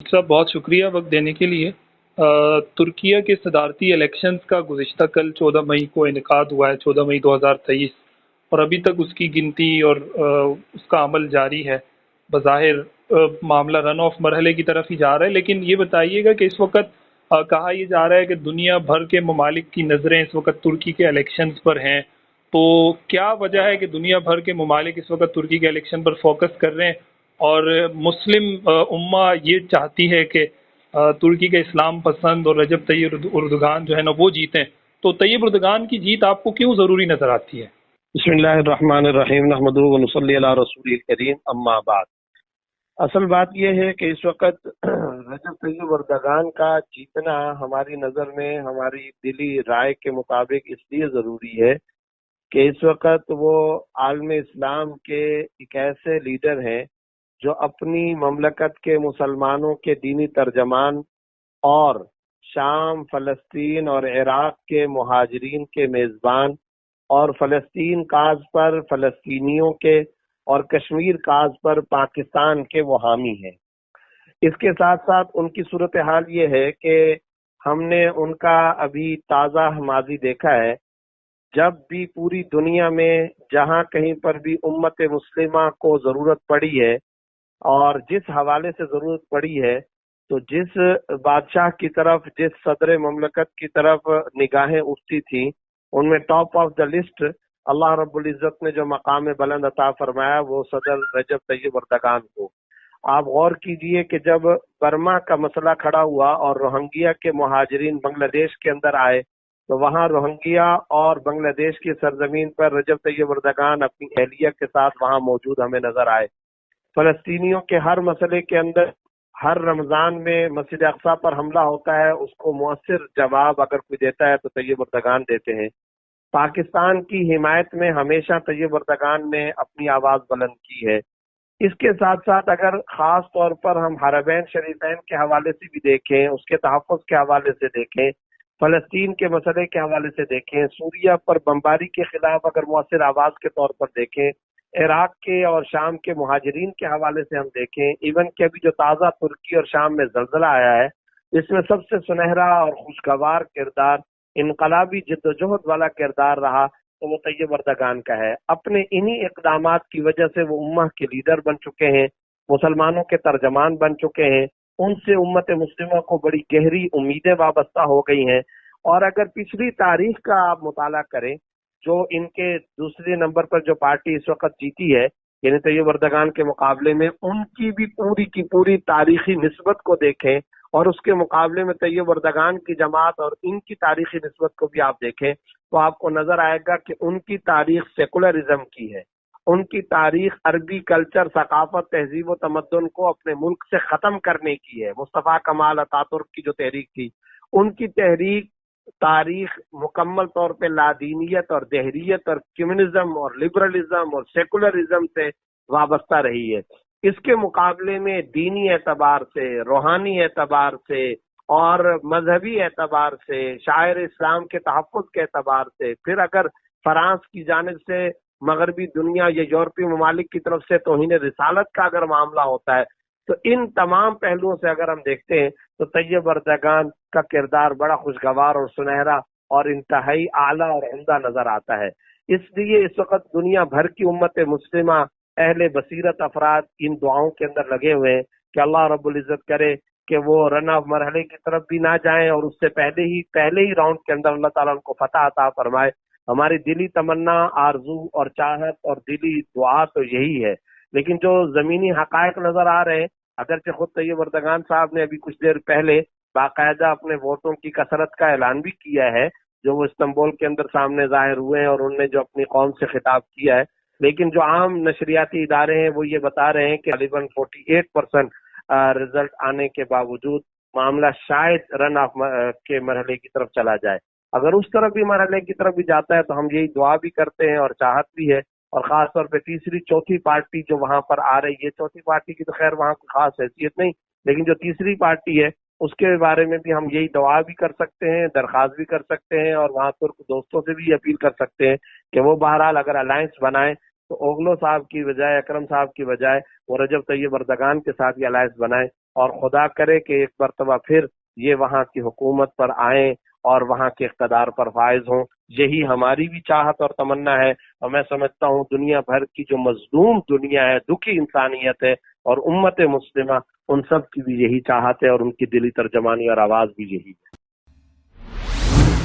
साहब बहुत शुक्रिया वक्त देने के लिए। तुर्किया के सदारती इलेक्शंस का गुज़िश्ता कल 14 मई को इनेकाद हुआ है, 14 मई 2023, और अभी तक उसकी गिनती और उसका अमल जारी है। बज़ाहिर मामला रन ऑफ मरहले की तरफ ही जा रहा है, लेकिन ये बताइएगा कि इस वक्त कहा यह जा रहा है कि दुनिया भर के ममालिक की नज़रें इस वक्त तुर्की के इलेक्शंस पर हैं। तो क्या वजह है कि दुनिया भर के ममालिक इस वक्त तुर्की के इलेक्शन पर फोकस कर रहे हैं और मुस्लिम उम्मा ये चाहती है कि तुर्की के इस्लाम पसंद और रजब तय्यब उर्दुगान जो है ना वो जीतें? तो तय्यब उर्दुगान की जीत आपको क्यों ज़रूरी नज़र आती है? बिस्मिल्लाहिर्रहमानिर्रहीम नहमदुहु व नुसल्ली अला रसूलिल करीम अम्मा बाद। असल बात यह है कि इस वक्त रजब तय्यब उर्दुगान का जीतना हमारी नज़र में हमारी दिली राय के मुताबिक इसलिए ज़रूरी है कि इस वक्त वो आलम इस्लाम के एक ऐसे लीडर हैं जो अपनी ममलकत के मुसलमानों के दीनी तर्जमान और शाम, फलस्तीन और इराक के मुहाजिरीन के मेज़बान और फलस्तीन काज पर फलस्तीनियों के और कश्मीर काज पर पाकिस्तान के वो हामी हैं। इसके साथ साथ उनकी सूरत हाल ये है कि हमने उनका अभी ताज़ा माजी देखा है। जब भी पूरी दुनिया में जहां कहीं पर भी उम्मत मुस्लिमा को ज़रूरत पड़ी है और जिस हवाले से ज़रूरत पड़ी है, तो जिस बादशाह की तरफ, जिस सदर ममलकत की तरफ निगाहें उठती थी, उनमें टॉप ऑफ द लिस्ट अल्लाह रब्बुल इज़्ज़त ने जो मकाम बुलंद अता फरमाया वो सदर रजब तय्यब उर्दुगान को। आप गौर कीजिए कि जब बर्मा का मसला खड़ा हुआ और रोहिंग्या के मुहाजिरीन बांग्लादेश के अंदर आए, तो वहां रोहिंग्या और बांग्लादेश की सरजमीन पर रजब तय्यब उर्दुगान अपनी अहलिया के साथ वहां मौजूद हमें नजर आए। फलस्तीनियों के हर मसले के अंदर हर रमजान में मस्जिद अक्सा पर हमला होता है, उसको मुअस्सिर जवाब अगर कोई देता है तो तय्यब उर्दुगान देते हैं। पाकिस्तान की हिमायत में हमेशा तय्यब उर्दुगान ने अपनी आवाज बुलंद की है। इसके साथ साथ अगर खास तौर पर हम हरमैन शरीफैन के हवाले से भी देखें, उसके तहफ़्फ़ुज़ के हवाले से देखें, फलस्तीन के मसले के हवाले से देखें, सूरिया पर बमबारी के खिलाफ अगर मुअस्सिर आवाज के तौर पर देखें, इराक के और शाम के मुहाजिरीन के हवाले से हम देखें, इवन कि अभी जो ताज़ा तुर्की और शाम में जल्जला आया है, इसमें सबसे सुनहरा और खुशगवार किरदार, इनकलाबी जिद्दोजहद वाला किरदार रहा तो वो तय्यब उर्दुगान का है। अपने इन्हीं इक़दामात की वजह से वो उम्मा के लीडर बन चुके हैं, मुसलमानों के तर्जमान बन चुके हैं। उनसे उम्मत मुस्लिमा को बड़ी गहरी उम्मीदें वाबस्ता हो गई हैं। और अगर पिछली तारीख का आप मुताला करें, जो इनके दूसरे नंबर पर जो पार्टी इस वक्त जीती है यानी तय्यब उर्दुगान के मुकाबले में, उनकी भी पूरी की पूरी तारीखी निस्बत को देखें और उसके मुकाबले में तय्यब उर्दुगान की जमात और इनकी तारीखी निस्बत को भी आप देखें, तो आपको नजर आएगा कि उनकी तारीख सेकुलरिज्म की है। उनकी तारीख अरबी कल्चर, सकाफत, तहजीब व तमद्दुन को अपने मुल्क से खत्म करने की है। मुस्तफा कमाल अतातुर्क की जो तहरीक थी, उनकी तहरीक तारीख मुकम्मल तौर पे लादीनियत और दहरियत और कम्युनिज्म और लिबरलिज्म और सेकुलरिज्म से वाबस्ता रही है। इसके मुकाबले में दीनी एतबार से, रूहानी एतबार से और मजहबी एतबार से, शायर इस्लाम के तहफ़्फ़ुज़ के एतबार से, फिर अगर फ्रांस की जानिब से मगरबी दुनिया या यूरोपीय ममालिक की तरफ से तौहीन रिसालत का अगर मामला होता है, तो इन तमाम पहलुओं से अगर हम देखते हैं तो तय्यब उर्दुगान का किरदार बड़ा खुशगवार और सुनहरा और इंतहाई आला और उम्दा नजर आता है। इसलिए इस वक्त दुनिया भर की उम्मत मुस्लिमा, अहले बसीरत अफराद इन दुआओं के अंदर लगे हुए हैं कि अल्लाह रब्बुल इज़्ज़त करे कि वो रन ऑफ मरहले की तरफ भी ना जाएं और उससे पहले ही राउंड के अंदर अल्लाह ताला उनको फतह अता फरमाए। हमारी दिली तमन्ना, आरजू और चाहत और दिली दुआ तो यही है। लेकिन जो जमीनी हकायक नजर आ रहे हैं, अगरचे खुद तय्यब उर्दुगान साहब ने अभी कुछ देर पहले बाकायदा अपने वोटों की कसरत का ऐलान भी किया है, जो वो इस्तांबुल के अंदर सामने जाहिर हुए हैं और उन्होंने जो अपनी कौम से खिताब किया है। लेकिन जो आम नशरियाती इदारे हैं वो ये बता रहे हैं कि तकरीबन 48% रिजल्ट आने के बावजूद मामला शायद रन ऑफ के मरहले की तरफ चला जाए। अगर उस तरफ भी मरहले की तरफ भी जाता है तो हम यही दुआ भी करते हैं और चाहत भी है। और खास तौर पे तीसरी चौथी पार्टी जो वहां पर आ रही है, चौथी पार्टी की तो खैर वहां कोई खास हैसियत नहीं, लेकिन जो तीसरी पार्टी है उसके बारे में भी हम यही दुआ भी कर सकते हैं, दरख्वास्त भी कर सकते हैं और वहां तुर्क दोस्तों से भी अपील कर सकते हैं कि वो बहरहाल अगर अलायंस बनाएं تو اوغلو صاحب کی بجائے، اکرم صاحب کی بجائے وہ رجب طیب اردگان کے ساتھ یہ الائنس بنائیں، اور خدا کرے کہ ایک مرتبہ پھر یہ وہاں کی حکومت پر آئیں اور وہاں کے اقتدار پر فائز ہوں۔ یہی ہماری بھی چاہت اور تمنا ہے، اور میں سمجھتا ہوں دنیا بھر کی جو مظلوم دنیا ہے، دکھی انسانیت ہے، اور امت مسلمہ، ان سب کی بھی یہی چاہت ہے، اور ان کی دلی ترجمانی اور آواز بھی یہی ہے۔